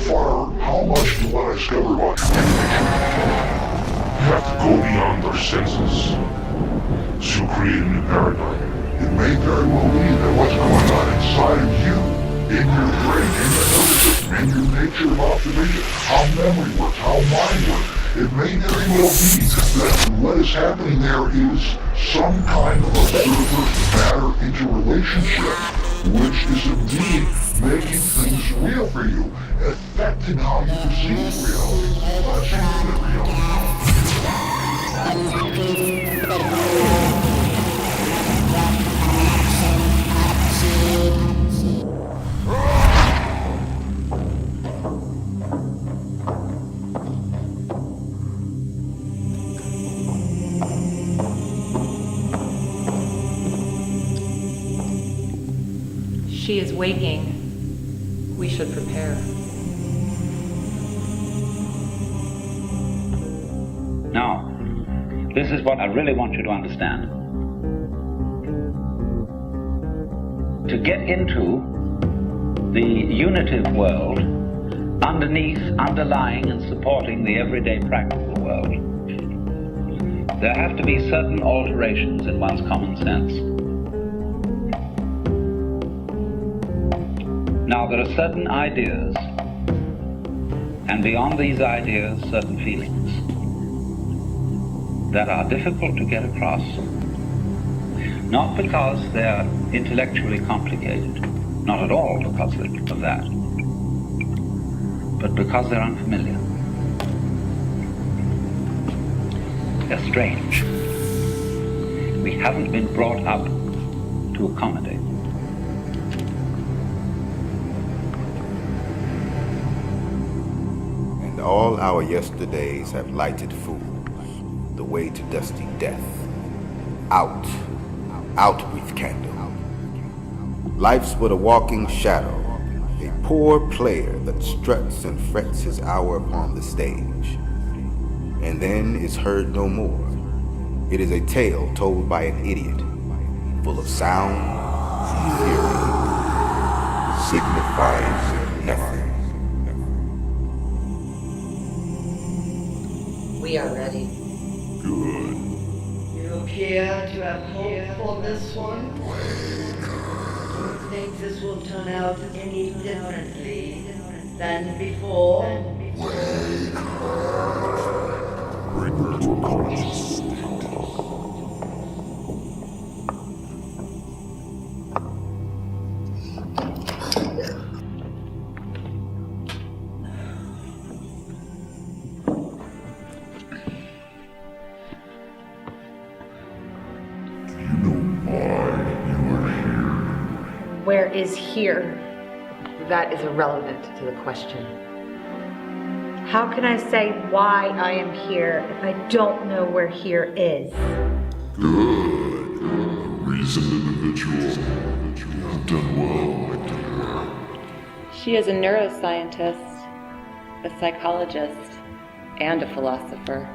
how much do you want to discover about your condition? You have to go beyond our senses to create a new paradigm. It may very well be that what's going on inside of you, in your brain, in your nervous system, in your nature of observation, how memory works, how mind works, it may very well be that what is happening there is some kind of observer-matter interrelationship, which is indeed making things real for you, affecting how you perceive reality. That's infinite reality. She is waking. We should prepare. Now, this is what I really want you to understand. To get into the unitive world, underneath, underlying, and supporting the everyday practical world, there have to be certain alterations in one's common sense. Now, there are certain ideas, and beyond these ideas, certain feelings that are difficult to get across, not because they're intellectually complicated, not at all because of that, but because they're unfamiliar. They're strange. We haven't been brought up to accommodate. And all our yesterdays have lighted fools the way to dusty death. Out with candle. Life's but a walking shadow, a poor player that struts and frets his hour upon the stage, and then is heard no more. It is a tale told by an idiot, full of sound and theory, signifying nothing. We are ready. Good. You appear to have hope for this one. Do you think this will turn out any differently than before? Bring her to a conscious state. Where is here? That is irrelevant to the question. How can I say why I am here if I don't know where here is? Good. A reasoned individual. You have done well, my dear. She is a neuroscientist, a psychologist, and a philosopher.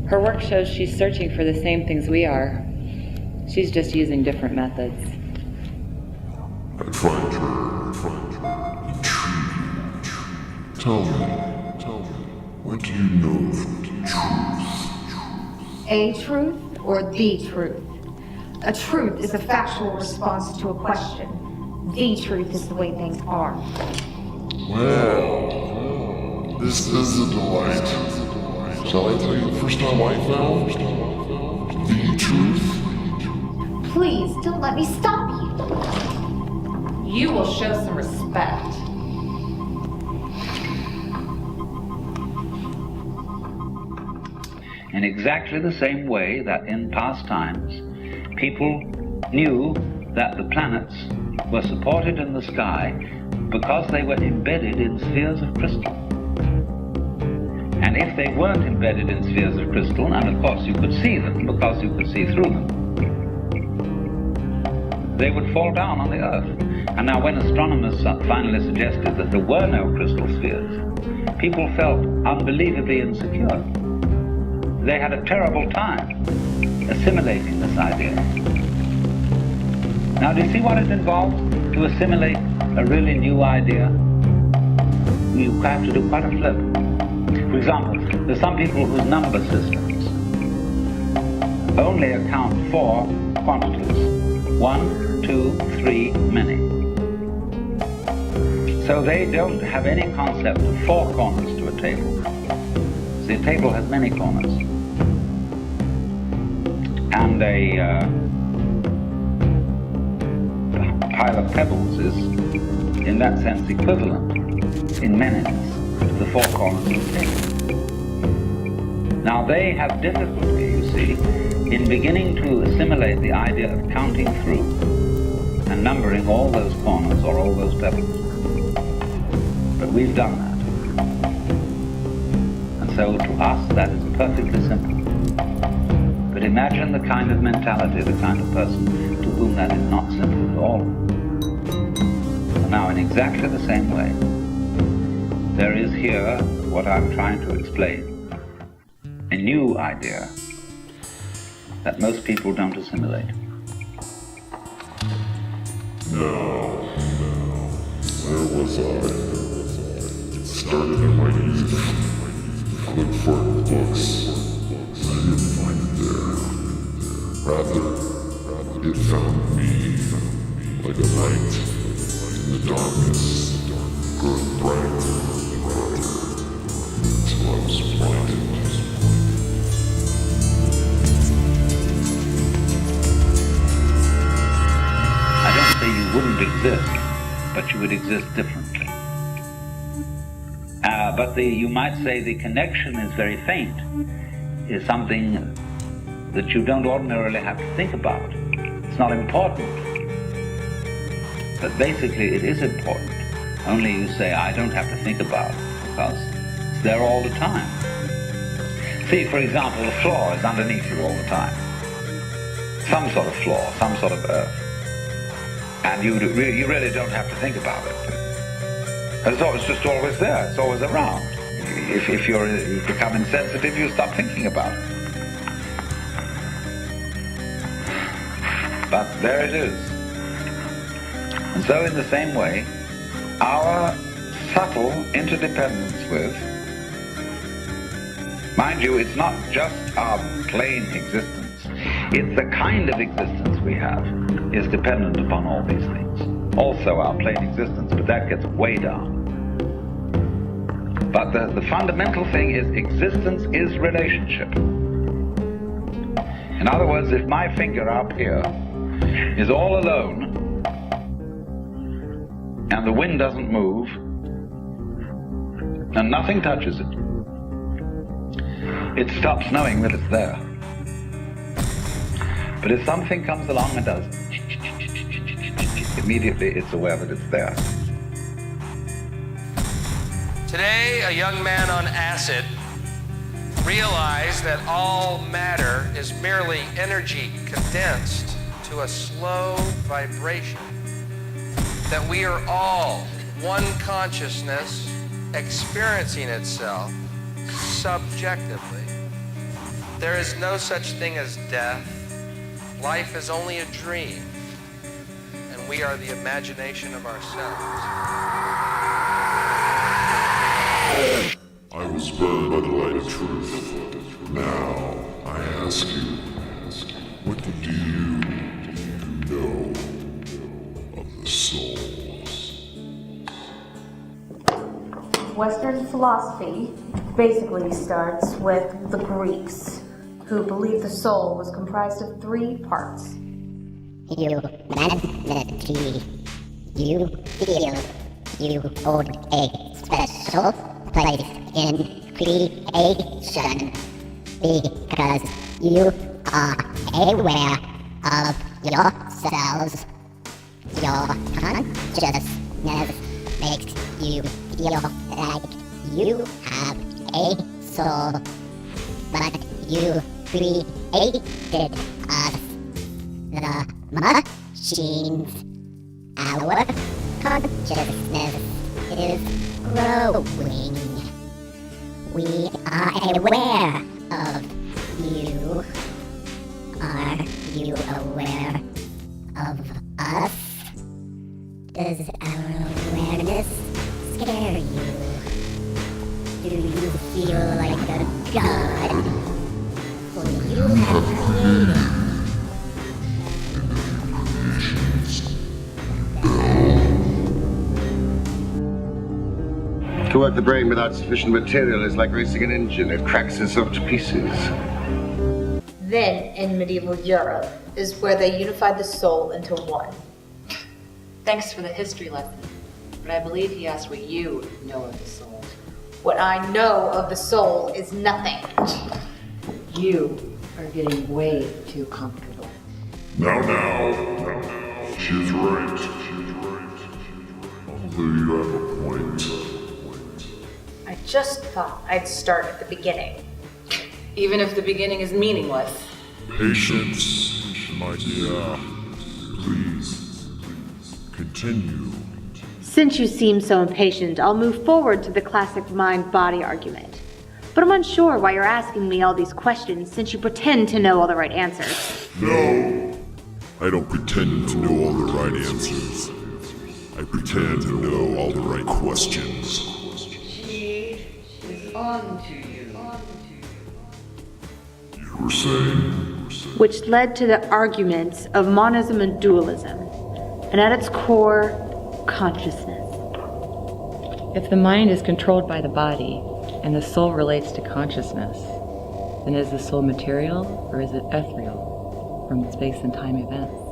Her work shows she's searching for the same things we are. She's just using different methods. I find her intriguing. Tell me, what do you know of truth? A truth or the truth? A truth is a factual response to a question. the truth is the way things are. Well, this is a delight. Shall I tell you the first time I found the truth? Please, don't let me stop you. You will show some respect. In exactly the same way that in past times, people knew that the planets were supported in the sky because they were embedded in spheres of crystal. And if they weren't embedded in spheres of crystal, and of course you could see them because you could see through them, they would fall down on the Earth. And now when astronomers finally suggested that there were no crystal spheres, people felt unbelievably insecure. They had a terrible time assimilating this idea. Now, do you see what it involves to assimilate a really new idea? You have to do quite a flip. For example, there's some people whose number systems only account for quantities. 1, 2, 3, many. So they don't have any concept of 4 corners to a table. See, a table has many corners. And a pile of pebbles is, in that sense, equivalent in minutes to the 4 corners of the table. Now they have difficulty, you see, in beginning to assimilate the idea of counting through and numbering all those corners or all those pebbles. But we've done that. And so to us that is perfectly simple. But imagine the kind of mentality, the kind of person to whom that is not simple at all. And now in exactly the same way, there is here what I'm trying to explain, a new idea that most people don't assimilate. Now, where was I? It started in my youth. I looked for it in books. I didn't find it there. Rather, it found me like a light in the darkness, growing brighter and brighter until I was blinded. I don't say you wouldn't exist, but you would exist differently. But you might say the connection is very faint, is something that you don't ordinarily have to think about. It's not important. But basically it is important. Only you say, I don't have to think about it because it's there all the time. See, for example, the floor is underneath you all the time. Some sort of floor, some sort of earth. And you really don't have to think about it. It's just always there. It's always around. If you become insensitive, you stop thinking about it. But there it is. And so in the same way, our subtle interdependence with, mind you, it's not just our plain existence. It's the kind of existence we have is dependent upon all these things. Also our plain existence, but that gets way down. But the fundamental thing is existence is relationship. In other words, if my finger up here is all alone and the wind doesn't move and nothing touches it, it stops knowing that it's there. But if something comes along and does, immediately it's aware that it's there. Today, a young man on acid realized that all matter is merely energy condensed to a slow vibration. That we are all one consciousness experiencing itself subjectively. There is no such thing as death. Life is only a dream, and we are the imagination of ourselves. I was burned by the light of truth. Now, I ask you, what do you know of the soul? Western philosophy basically starts with the Greeks, who believed the soul was comprised of 3 parts. Humanity. You feel you hold a special place in creation because you are aware of yourselves. Your consciousness makes you feel like you have a soul, but you created us, the machines. Our consciousness is growing. We are aware of you. Are you aware of us? Does our awareness scare you? Do you feel like a god? For you have created To work the brain without sufficient material is like racing an engine. It cracks itself to pieces. Then, in medieval Europe, is where they unified the soul into one. Thanks for the history lesson, but I believe he asked what you know of the soul. What I know of the soul is nothing. You are getting way too comfortable. Now. She's right. Although you have a point. I just thought I'd start at the beginning. Even if the beginning is meaningless. Patience, my dear. Please, continue. Since you seem so impatient, I'll move forward to the classic mind-body argument. But I'm unsure why you're asking me all these questions since you pretend to know all the right answers. No, I don't pretend to know all the right answers. I pretend to know all the right questions. She is on to you. You were saying? Which led to the arguments of monism and dualism, and at its core, consciousness. If the mind is controlled by the body, and the soul relates to consciousness, then is the soul material, or is it ethereal, from space and time events?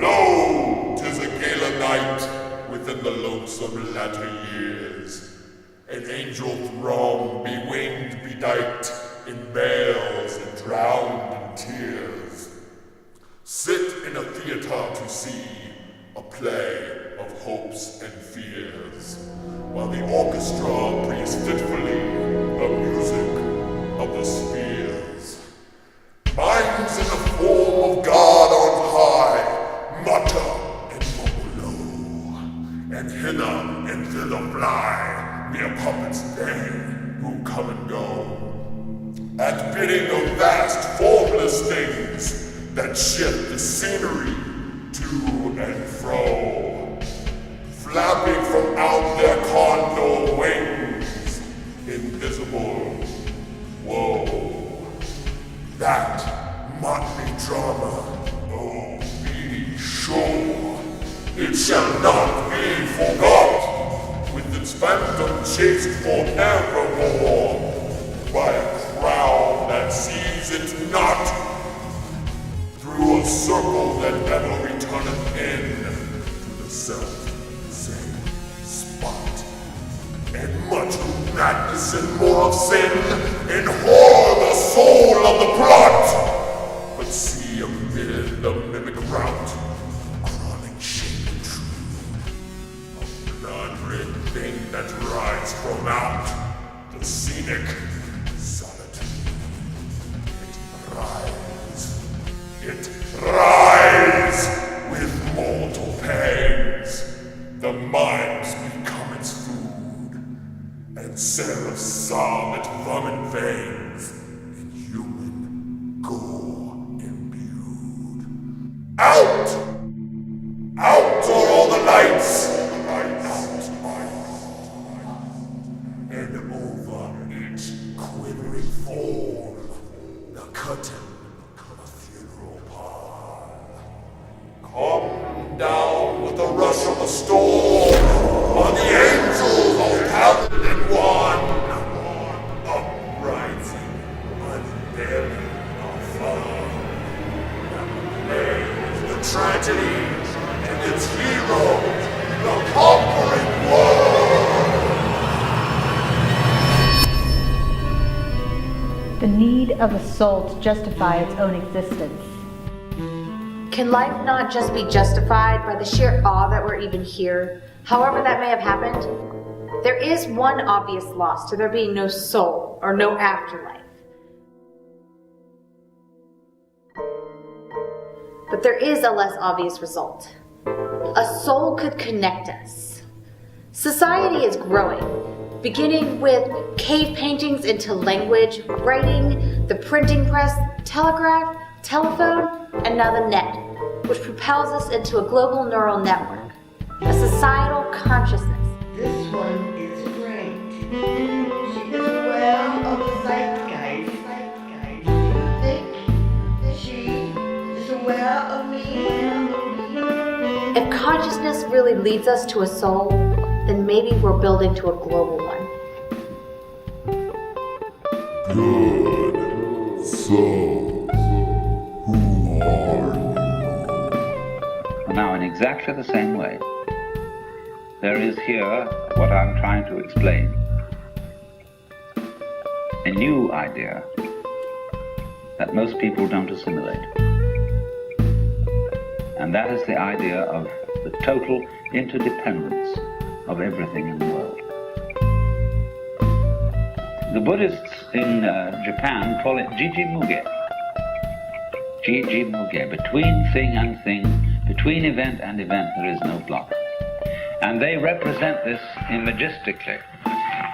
Lo, 'tis a gala night within the lonesome latter years. An angel throng, bewinged, bedight, in veils and drowned in tears. Sit in a theater to see a play of hopes and fears, while the orchestra breathes fitfully the music of the spheres. Minds in the form of God on high mutter and mumble low, and hither and thither fly mere puppets they who come and go, at bidding of vast formless things that shift the scenery to and fro, flapping from out their condor wings, invisible woe. That motley drama, oh, be sure, it shall not be forgot, with its phantom chased forevermore by a crowd that sees it not, through a circle that ever returneth in to the self-same spot. And much of madness and more of sin, and whore the soul of the plot. But see amid the mimic rout, crawling shape true, a blood-red thing that rides from out the scenic solitude. It rides with mortal pangs. The minds become its food, and seraphs sob at vomit veins in human tragedies and its heroes, the conquering world! The need of a soul to justify its own existence. Can life not just be justified by the sheer awe that we're even here, however that may have happened? There is one obvious loss to there being no soul or no afterlife. But there is a less obvious result. A soul could connect us. Society is growing, beginning with cave paintings into language, writing, the printing press, telegraph, telephone, and now the net, which propels us into a global neural network, a societal consciousness. This one is great. She is aware of the zeitgeist. Do you think she is aware of me? If consciousness really leads us to a soul, then maybe we're building to a global one. Good. So, who are you? Now, in exactly the same way, there is here what I'm trying to explain. A new idea that most people don't assimilate. And that is the idea of the total interdependence of everything in the world. The Buddhists in Japan call it Jiji-muge. Jiji-muge. Between thing and thing, between event and event, there is no block. And they represent this imagistically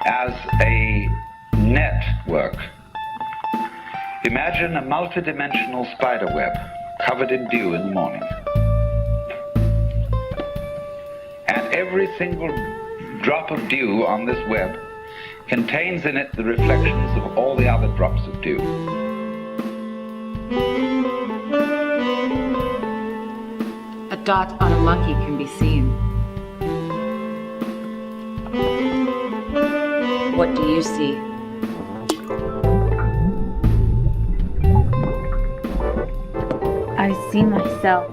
as a network. Imagine a multidimensional spider web covered in dew in the morning. And every single drop of dew on this web contains in it the reflections of all the other drops of dew. A dot on a monkey can be seen. What do you see? I see myself.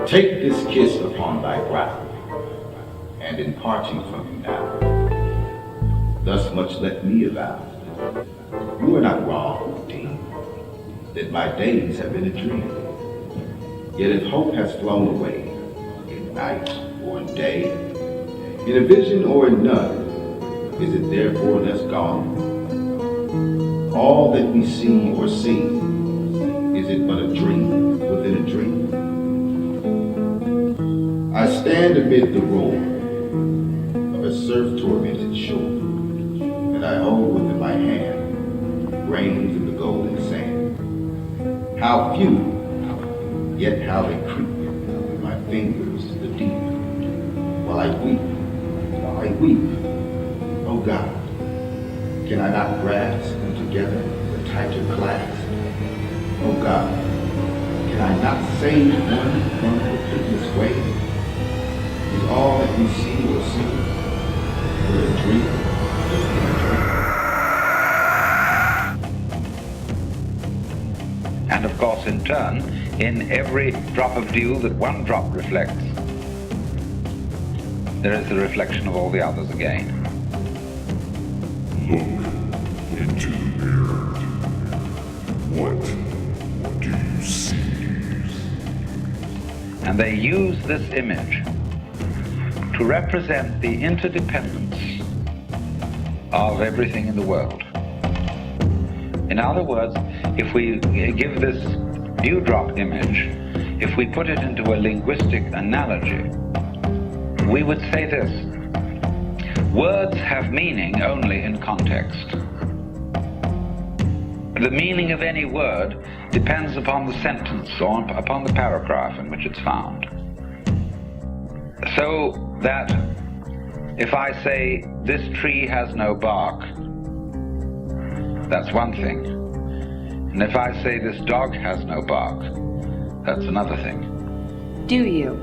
Take this kiss upon thy brow, and in parting from you now, thus much let me avow. You are not wrong, deem, that my days have been a dream. Yet if hope has flown away, in night or in day, in a vision or in none, is it therefore thus gone? All that we see or see, is it but a dream within a dream? I stand amid the roar of a surf-tormented shore, and I hold within my hand grains of the golden sand. How few, yet how they creep with my fingers to the deep, while I weep, oh God, can I not grasp them together with a tighter clasp? Oh God, can I not save one from the fruitless way? Is all that we see or see but a dream? And of course, in turn, in every drop of dew that one drop reflects, there is the reflection of all the others again. Look into the mirror. What do you see? And they use this image to represent the interdependence of everything in the world. In other words, if we give this dewdrop image, if we put it into a linguistic analogy, we would say this: words have meaning only in context. The meaning of any word depends upon the sentence or upon the paragraph in which it's found. So that if I say, this tree has no bark, that's one thing. And if I say, this dog has no bark, that's another thing. Do you?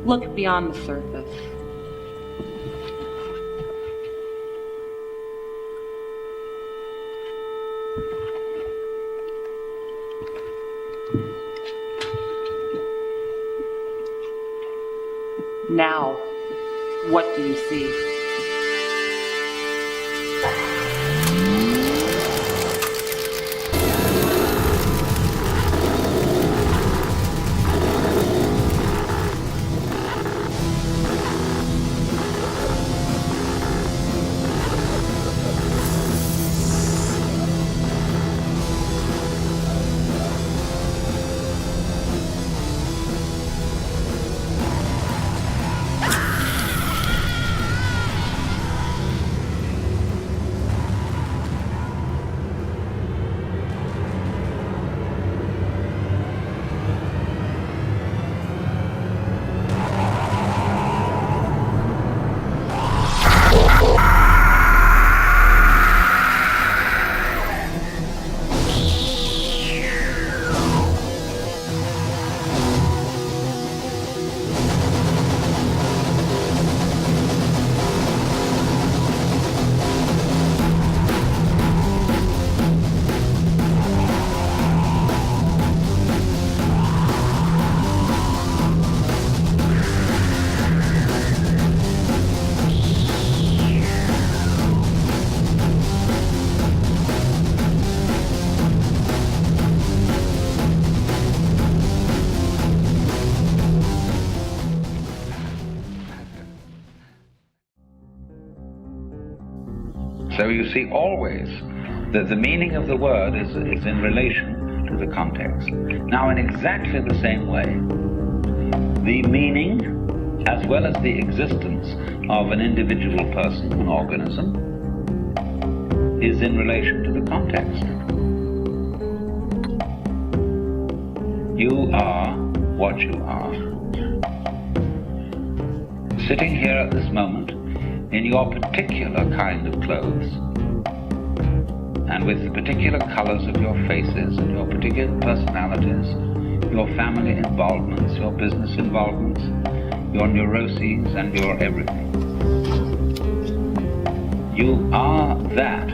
Look beyond the surface. Now, what do you see? So you see always that the meaning of the word is in relation to the context. Now, in exactly the same way, the meaning as well as the existence of an individual person, an organism, is in relation to the context. You are what you are. Sitting here at this moment in your particular kind of clothes, and with the particular colors of your faces and your particular personalities, your family involvements, your business involvements, your neuroses and your everything. You are that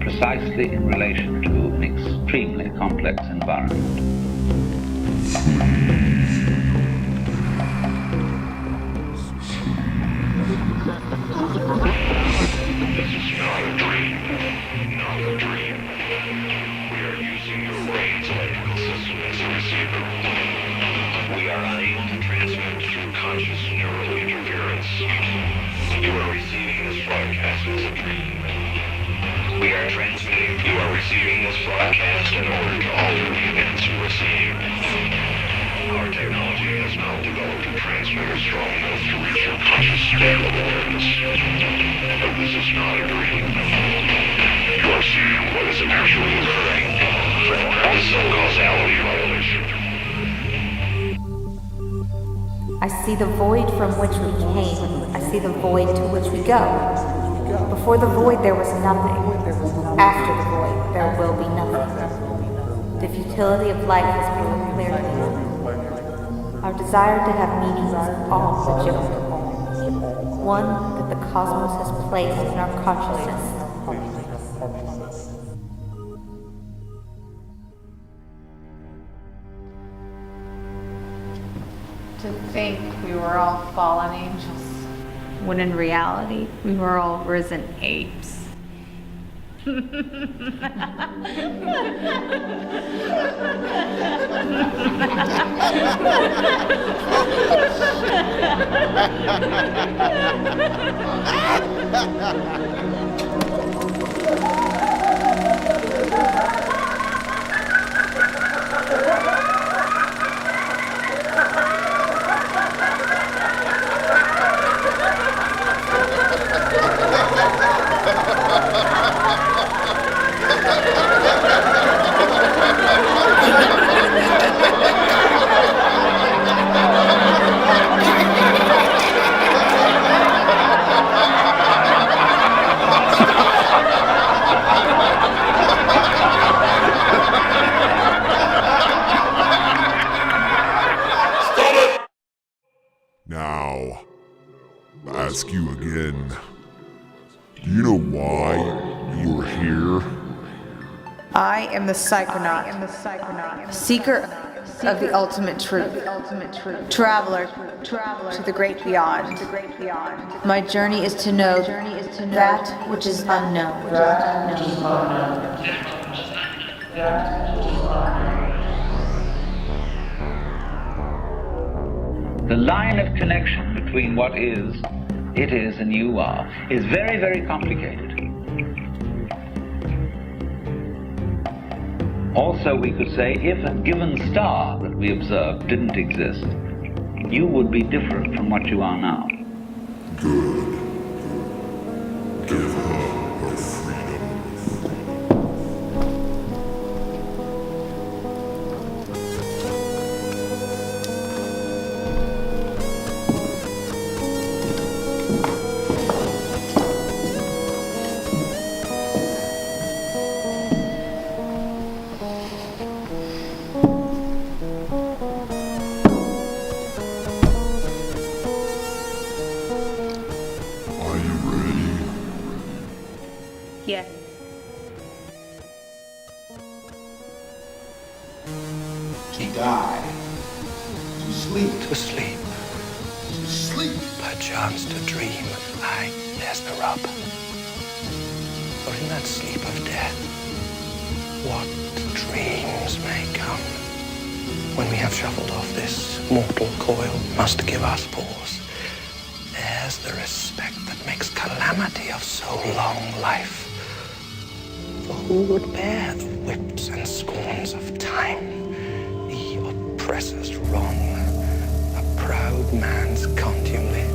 precisely in relation to an extremely complex environment. This is not a dream. Not a dream. We are using your brain's electrical system as a receiver. We are unable to transmit through conscious neural interference. You are receiving this broadcast as a dream. We are transmitting. You are receiving this broadcast in order to alter the events you receive. Our technology has not developed a transmitter strong enough to reach your conscious state of awareness. But this is not a dream. You are seeing what is actually occurring. This is a causality violation. I see the void from which we came. I see the void to which we go. Before the void there was nothing. After the void there will be nothing. The futility of life has become clear to me. Our desire to have meaning is all a joke. One that the cosmos has placed in our consciousness. To think we were all fallen angels, when in reality we were all risen apes. ask you again. Do you know why you are here? I am the PsychoNaut, seeker of the ultimate truth, traveler to the great beyond. My journey is to know that which is unknown. The line of connection between what is, it is, and you are is very, very complicated. Also, we could say if a given star that we observed didn't exist, you would be different from what you are now. Good. Give her her freedom. Are you ready? Yes. To die. To sleep. To sleep, To sleep. perchance to dream. Aye, there's the rub. For in that sleep of death, what dreams may come. When we have shuffled off this mortal coil, must give us pause. There's the respect that makes calamity of so long life. For who would bear the whips and scorns of time, the oppressor's wrong, a proud man's contumely,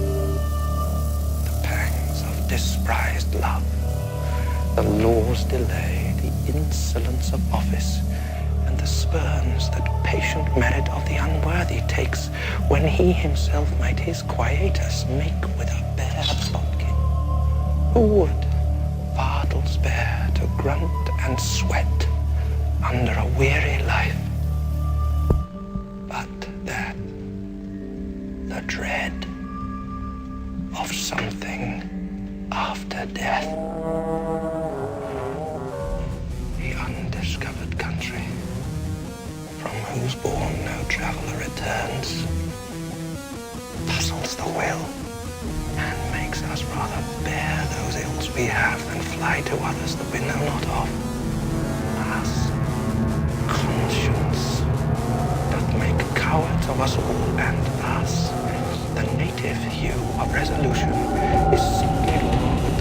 the pangs of despised love, the law's delay, the insolence of office, and the spurns that patient merit of the unworthy takes, when he himself might his quietus make with a bare bodkin? Who would fardels bear to grunt and sweat under a weary life? But that the dread of something after death, the undiscovered country, from whose bourne no traveller returns, puzzles the will and makes us rather bear those ills we have than fly to others that we know not of. Us, conscience, doth make cowards of us all, and us, the native hue of resolution, is singly lowered,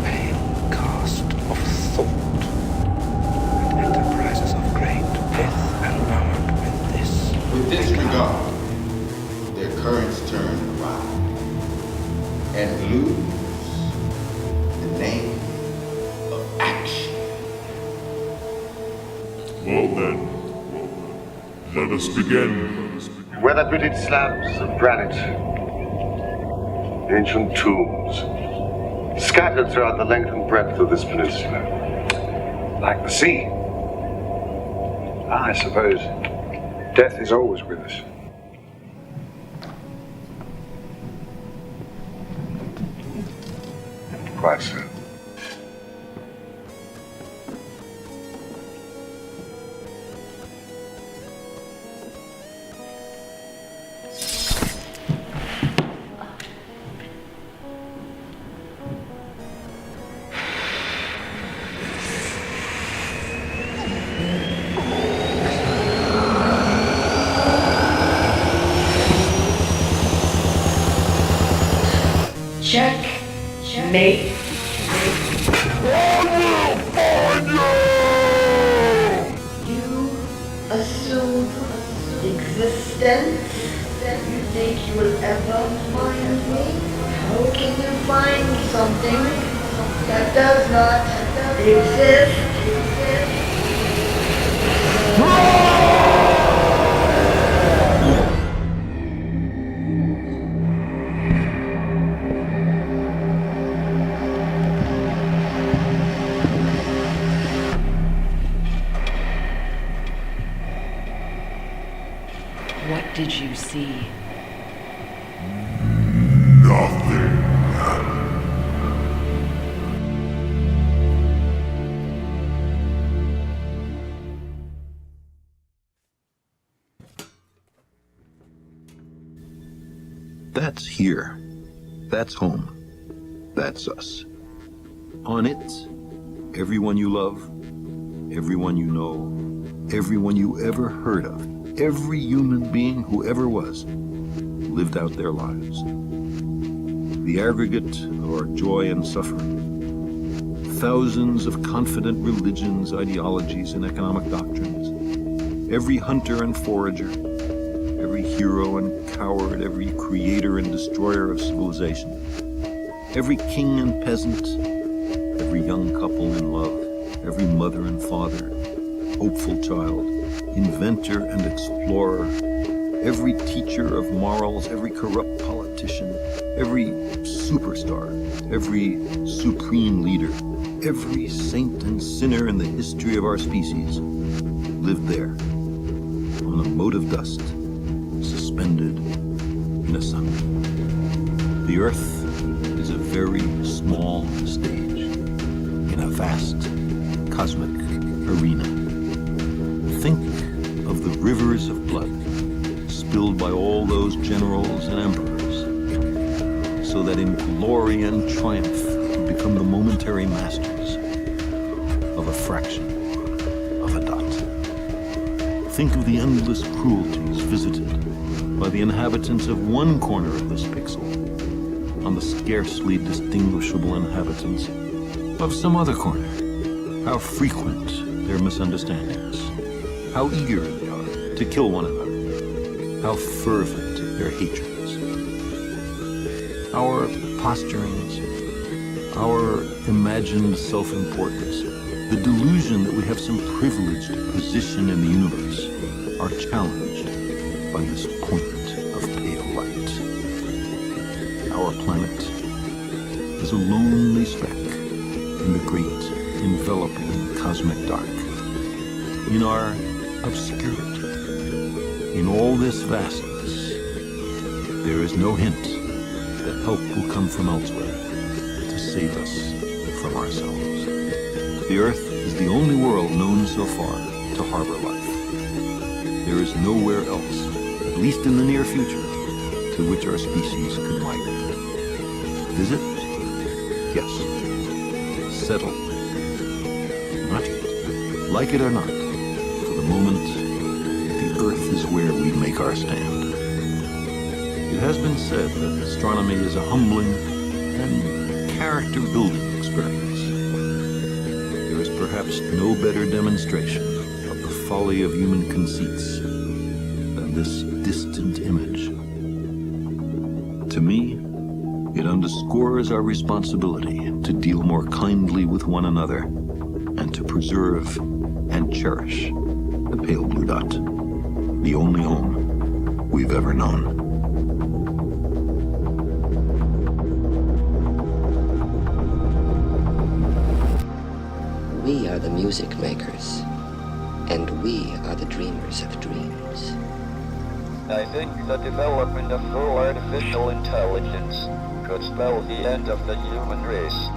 pale cast of thought, and enterprises of great pith and moment with this. With this regard, their currents turn awry and lose the name of action. Well then, let us begin. Weather-beaten slabs of granite, ancient tombs, scattered throughout the length and breadth of this peninsula. Like the sea, I suppose death is always with us. Quite so. Check, mate. You assume existence? You think you will ever find me? How can you find something that does not exist? What did you see? Nothing. That's here. That's home. That's us. On it, everyone you love, everyone you know, everyone you ever heard of, every human being who ever was, lived out their lives. The aggregate of our joy and suffering. Thousands of confident religions, ideologies, and economic doctrines. Every hunter and forager, every hero and coward, every creator and destroyer of civilization. Every king and peasant, every young couple in love, every mother and father, hopeful child, inventor and explorer, every teacher of morals, every corrupt politician, every superstar, every supreme leader, every saint and sinner in the history of our species lived there, on a mote of dust, suspended in a sun. The Earth is a very small stage in a vast cosmic arena. Think of the rivers of blood spilled by all those generals and emperors, so that in glory and triumph we become the momentary masters of a fraction of a dot. Think of the endless cruelties visited by the inhabitants of one corner of this pixel on the scarcely distinguishable inhabitants of some other corner. How frequent their misunderstandings, how eager they are to kill one another, how fervent their hatreds. Our posturings, our imagined self-importance, the delusion that we have some privileged position in the universe are challenged by this point of pale light. Our planet is a lonely speck in the great enveloping cosmic dark. In our obscurity, in all this vastness, there is no hint that help will come from elsewhere to save us from ourselves. The Earth is the only world known so far to harbor life. There is nowhere else, at least in the near future, to which our species could migrate. Visit? Yes. Settle? Not yet. Like it or not, for the moment, the Earth is where we make our stand. It has been said that astronomy is a humbling and character-building experience. There is perhaps no better demonstration of the folly of human conceits than this distant image. To me, it underscores our responsibility to deal more kindly with one another and to preserve and cherish the pale blue dot, the only home we've ever known. We are the music makers, and we are the dreamers of dreams. I think the development of full artificial intelligence could spell the end of the human race.